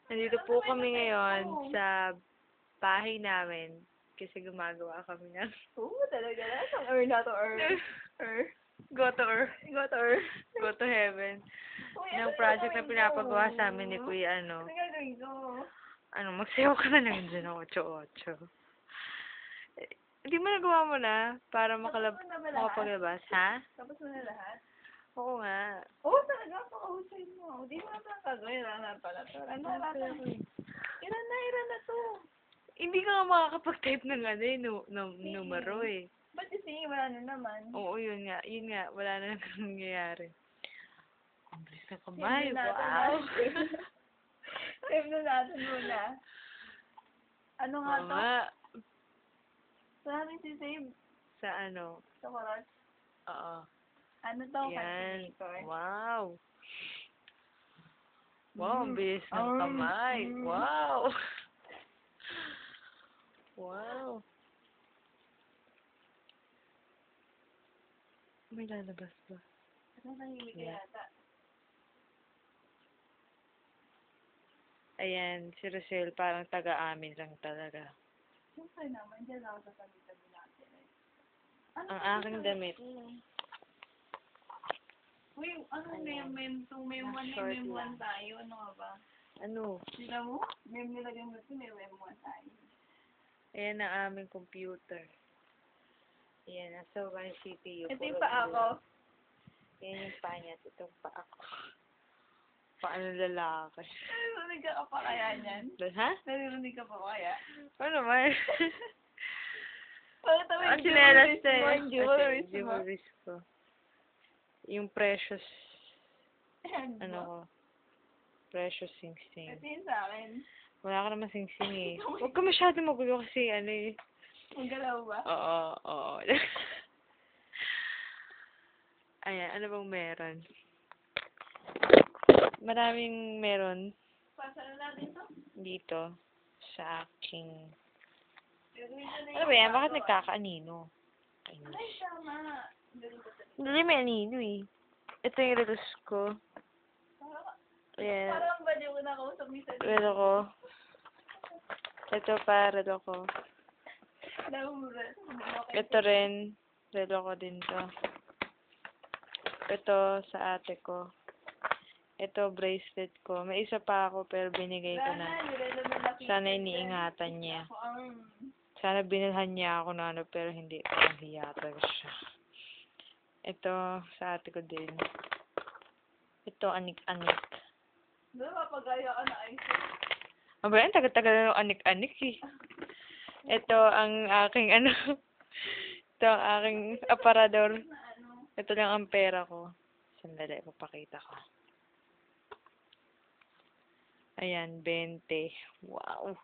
Nandito po kami ngayon sa bahay namin kasi gumagawa kami ng Oo, talaga na. Ang na to go to Earth, Go to Earth. go to heaven. Uy, Ng project na pinapagawa sa amin ni Kuya Ano gagawin ko? magsayaw ka na lang dyan ng 8-8. Hindi mo nagawa mo na para Tapos mo na ba lahat? makapaglabas, ha? Tapos mo na lahat? Oo nga. Oo, talaga. Pakahusay mo. Hindi mo na pala kagawin. Iran na pala to. Iran na to. Hindi ka nga makakapag-type ng numero eh. Ba't kasi wala na naman? Oo, yun nga. Yun nga. Wala na nang nangyayari. Ang bilis na kamay. Save na natin Wow. Save na natin muna. Ano nga Oo to? nga. Saan natin si-save? Sa ano? Sa Coral? Oo. Ano to? Yan. Calculator. Wow. Wow, ang bilis ng kamay. Mm. Wow. Wow. May lalabas ba? Ano nahimik ka yata? Ayan, si Rosel parang taga-amin lang talaga. Siyempre naman, dyan ako sa tabi-tabi natin. Ang aking damit. Uy, ano mem 2, mem 1, Short mem 1 lang. tayo. Ano nga ba? Ano? Sila mo? Mem nilagay mo ito, mem 1 tayo. Ayan ang aming computer. Ayan, nasa one CPU. Ito yung pa ako. Ayan yung paa niya. Itong paa ko. Paano lalaki? Naririnig ka pa kaya niyan? Ha? Naririnig ka pa kaya? Ano naman? Bakit naman Ang sinelas na mo? eh. Yung jewelries mo? Jewelries ko. Yung precious, Ayan ano mo? ko. Precious sing-sing. Ito yung sa akin. Wala ka naman sing-sing eh. Huwag ka masyado magulo kasi ano eh. Ang galaw ba? Oo. Ayan, ano bang meron? Maraming meron Pasa na natin to? dito sa aking... Gagawin ko na Ano ba yan? Bakit nagkakaanino? Ay, tama. Galing ko sa Hindi may anino eh. Ito yung relos ko. Ayan. Parang ba di ko nakausap ni Sadie? Relo ko. Ito pa, relo ko. Nahurat. Ito rin. Relo ko din to. Ito sa ate ko. Ito bracelet ko. May isa pa ako pero binigay ko na. Sana iniingatan niya. Sana binilhan niya ako na ano pero hindi. Nahiya talaga siya. Ito sa ate ko din. Ito anik-anik. Doon, mapagaya ka na ice. Aba yan, taga-taga na ng anik-anik eh. Ito ang aking ano. Ito ang aking aparador. Ito lang ang pera ko. Sandali, papakita ko. Ayan, 20. Wow.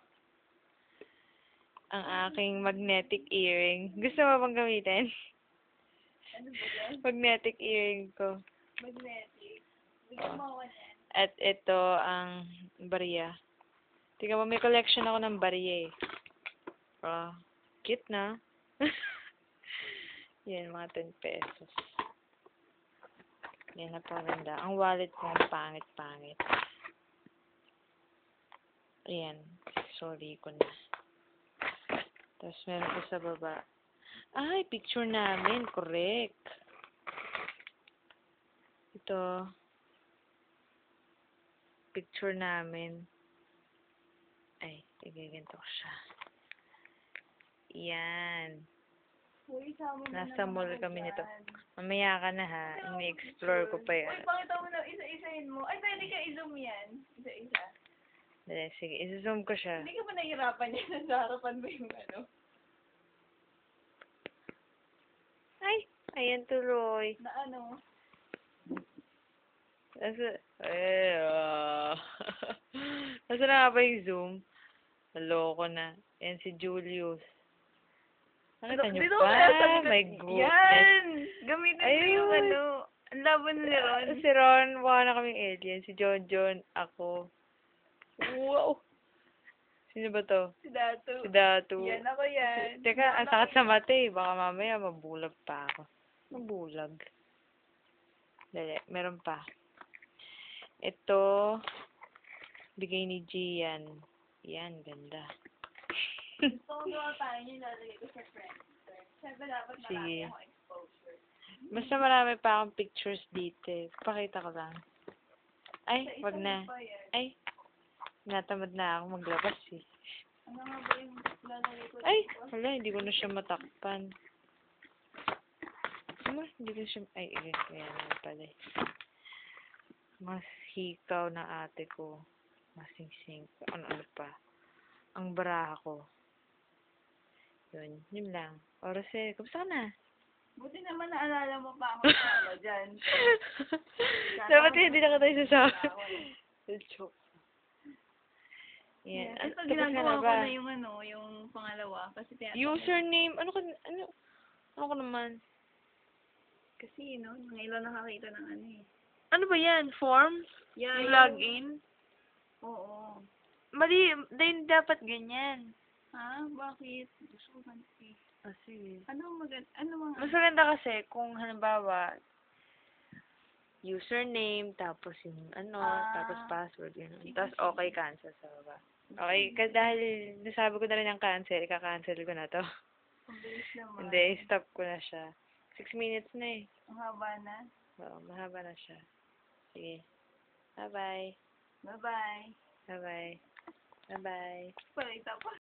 Ang aking magnetic earring. Gusto mo bang gamitin? Ano ba yan? Magnetic earring ko. Magnetic. Bigyan mo ako yan. At ito ang barya. Tingnan mo, may collection ako ng barya eh. Oh, cute na. Yan, mga 10 pesos. Yan, napaganda. Ang wallet ko, ang pangit-pangit. Ayan, sorry ko na. Tapos meron ko sa baba. Ay, picture namin. Correct. Ito. Picture namin. Ay, igaganto ko siya. Yan. Uy, sama mo na Nasa naman mall ako kami nito. dyan. Mamaya ka na ha. Ini-explore ko pa Uy, yan. pakita mo na isa-isahin mo. Ay, pwede ka i-zoom yan. Isa-isa. Dali, sige. I-zoom ko siya. Hindi ka ba nahihirapan yan? Sa harapan mo yung ano? Ay, ayan tuloy. Na ano? Nasa na nga ba yung zoom? Naloko na. Yan si Julius. Nakita niyo Dito pa? kaya sabi ko, My goodness. yan! Gamitin mo yung Ayun. ano. Ang laban ni Ron. Si Ron, mukha na kaming alien. Si John, ako. Wow! Sino ba to? Si Dato. Si Datu. Yan ako yan. Teka, ang sakit sa mata eh. Baka mamaya mabulag pa ako. Mabulag. Dali, meron pa. Ito, bigay ni Gian. Yan, ganda. Gusto ko gawa tayo niyo, lalagay ko sa friend. Siyempre dapat marami Sige. akong exposure. Basta marami pa akong pictures dito eh. Pakita ko lang. Ay, Sa wag isang na. pa yan. Ay, natamad na ako maglabas eh. Ano nga ba yung lalagay ko Ay, dito? wala, hindi ko na siya matakpan. Hindi ko siya, ay, ayan naman pala eh. Mas hikaw na ate ko. Masingsing. Ano pa. Ang baraha ko. Yun lang. Oras eh, kumusta ka na? Buti naman naalala mo pa ako sa dyan. Dapat hindi na ka tayo sasabi. Joke. Yeah. Yan. Ito, Tapos ka na ginagawa ko ba? na yung pangalawa. Kasi Username. Ano ko naman? Kasi, ngayon nakakita ng ano eh. Ano ba yan? Form? Yeah, Yung login? Oo. Mali, din dapat ganyan. Ha? Bakit? Gusto ko ganito eh. Sige. Ano mga... Mas maganda kasi kung halimbawa, username, tapos yung tapos password, gano'n. Tapos okay, cancel sa baba. Okay, kasi dahil nasabi ko na rin ang cancel, ika-cancel ko na to. Ang bilis naman. Hindi, stop ko na siya. 6 minutes na eh. Ang haba na. Oo, mahaba na siya. Sige. Bye-bye. Bye-bye. Bye-bye. Bye-bye. Palita pa.